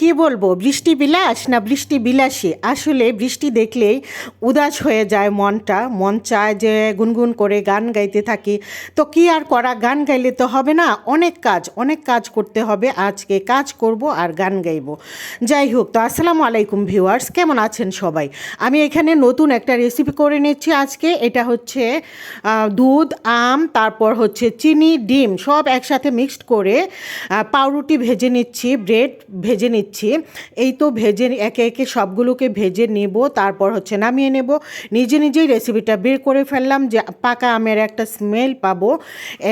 কি বলবো, বৃষ্টি বিলাস না বৃষ্টি বিলাসী। আসলে বৃষ্টি দেখলেই উদাস হয়ে যায় মনটা, মন চায় যে গুনগুন করে গান গাইতে থাকি। তো কি আর করা, গান গাইলে তো হবে না, অনেক কাজ করতে হবে। আজকে কাজ করব আর গান গাইব। যাই হোক, তো আসসালামু আলাইকুম ভিউয়ার্স, কেমন আছেন সবাই? আমি এখানে নতুন একটা রেসিপি করে নিচ্ছি আজকে। এটা হচ্ছে দুধ, আম, তারপর হচ্ছে চিনি, ডিম সব একসাথে মিক্সড করে পাউরুটি ভেজে নিচ্ছি, ব্রেড ভেজে নিচ্ছি। এই তো ভেজে একে একে সবগুলোকে ভেজে নেব, তারপর হচ্ছে নামিয়ে নেব। নিজেই রেসিপিটা বের করে ফেললাম যে পাকা আমের একটা স্মেল পাবো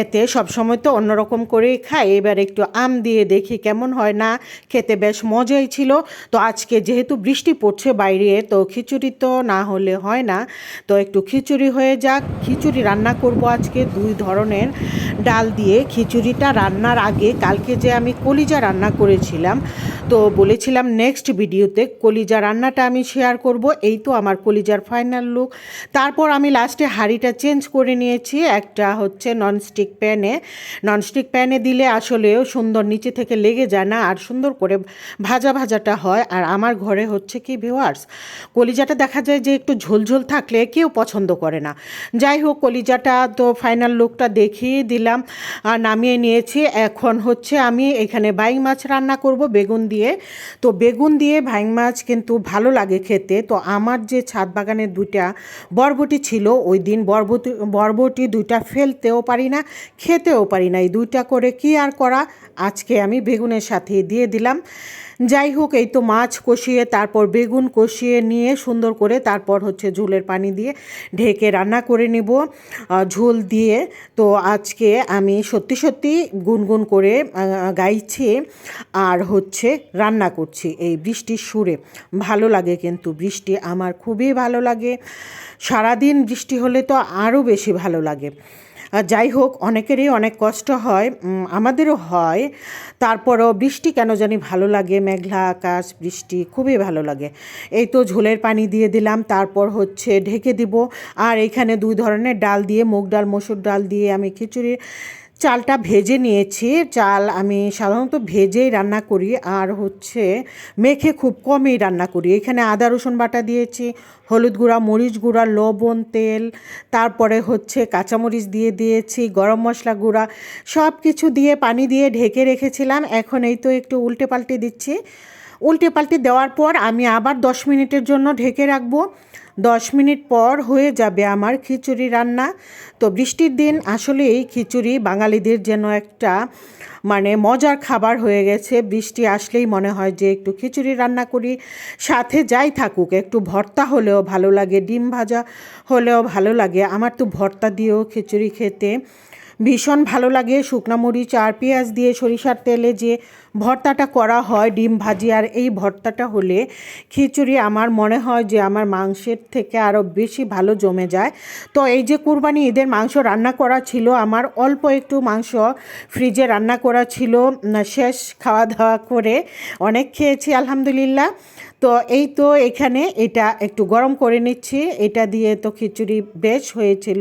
এতে। সবসময় তো অন্যরকম করেই খাই, এবার একটু আম দিয়ে দেখি কেমন হয়। না, খেতে বেশ মজাই ছিল। তো আজকে যেহেতু বৃষ্টি পড়ছে বাইরে, তো খিচুড়ি তো না হলে হয় না, তো একটু খিচুড়ি হয়ে যাক। খিচুড়ি রান্না করব আজকে দুই ধরনের ডাল দিয়ে। খিচুড়িটা রান্নার আগে কালকে যে আমি কলিজা রান্না করেছিলাম, তো বলেছিলাম নেক্সট ভিডিওতে কলিজা রান্নাটা আমি শেয়ার করব। এই তো আমার কলিজার ফাইনাল লুক। তারপর আমি লাস্টে হাঁড়িটা চেঞ্জ করে নিয়েছি, একটা হচ্ছে ননস্টিক প্যানে দিলে আসলেও সুন্দর নিচে থেকে লেগে যায় না, আর সুন্দর করে ভাজাটা হয়। আর আমার ঘরে হচ্ছে কি ভিউয়ার্স, কলিজাটা দেখা যায় যে একটু ঝোলঝোল থাকলে কেউ পছন্দ করে না। যাই হোক, কলিজাটা তো ফাইনাল লুকটা দেখিয়ে দিলাম, নামিয়ে নিয়েছি। এখন হচ্ছে আমি এখানে বাইং মাছ রান্না করব বেগুন দিয়ে। তো বেগুন দিয়ে ভাইং মাছ কিন্তু ভালো লাগে খেতে। তো আমার যে ছাদ বাগানের দুইটা বরবটি ছিল, ওই দিন বরবটি দুইটা ফেলতেও পারি না, খেতেও পারি না। এই দুইটা করে কি আর করা, আজকে আমি বেগুনের সাথে দিয়ে দিলাম। যাই হোক, এই তো মাছ কষিয়ে তারপর বেগুন কষিয়ে নিয়ে সুন্দর করে তারপর হচ্ছে ঝোলের পানি দিয়ে ঢেকে রান্না করে নেব ঝোল দিয়ে। তো আজকে আমি সত্যি গুনগুন করে গাইছি আর হচ্ছে রান্না করছি এই বৃষ্টির সুরে। ভালো লাগে কিন্তু বৃষ্টি, আমার খুবই ভালো লাগে। সারাদিন বৃষ্টি হলে তো আরও বেশি ভালো লাগে। যাই হোক, অনেকেরই অনেক কষ্ট হয়, আমাদেরও হয়। তারপরও বৃষ্টি কেন জানি ভালো লাগে, মেঘলা আকাশ, বৃষ্টি খুবই ভালো লাগে। এই তো ঝোলের পানি দিয়ে দিলাম, তারপর হচ্ছে ঢেকে দিব। আর এখানে দুই ধরনের ডাল দিয়ে, মুগ ডাল, মসুর ডাল দিয়ে আমি খিচুড়ির চালটা ভেজে নিয়েছি। চাল আমি সাধারণত ভেজেই রান্না করি, আর হচ্ছে মেখে খুব কমই রান্না করি। এখানে আদা রসুন বাটা দিয়েছি, হলুদ গুঁড়া, মরিচ গুঁড়া, লবণ, তেল, তারপরে হচ্ছে কাঁচামরিচ দিয়ে দিয়েছি, গরম মশলা গুঁড়া, সব কিছু দিয়ে পানি দিয়ে ঢেকে রেখেছিলাম। এখন এই তো একটু উল্টে পাল্টে দিচ্ছি। উল্টে পাল্টে দেওয়ার পর আমি আবার 10 মিনিটের জন্য ঢেকে রাখবো। 10 মিনিট পর হয়ে যাবে আমার খিচুড়ি রান্না। তো বৃষ্টির দিন আসলে এই খিচুড়ি বাঙালিদের যেন একটা মজার খাবার হয়ে গেছে। বৃষ্টি আসলেই মনে হয় যে একটু খিচুড়ি রান্না করি, সাথে যাই থাকুক একটু ভর্তা হলেও ভালো লাগে, ডিম ভাজা হলেও ভালো লাগে। আমার তো ভর্তা দিয়েও খিচুড়ি খেতে ভীষণ ভালো লাগে। শুকনো মরিচ আর পেঁয়াজ দিয়ে সরিষার তেলে যে ভর্তাটা করা হয় ডিম ভাজি, আর এই ভর্তাটা হলে খিচুড়ি আমার মনে হয় যে আমার মাংসের থেকে আরও বেশি ভালো জমে যায়। তো এই যে কুরবানি ঈদের মাংস রান্না করা ছিল, আমার অল্প একটু মাংস ফ্রিজে রান্না করা ছিল, শেষ খাওয়া দাওয়া করে অনেক খেয়েছি আলহামদুলিল্লাহ। তো এই তো এখানে এটা একটু গরম করে নিচ্ছি, এটা দিয়ে তো খিচুড়ি বেশ হয়েছিল।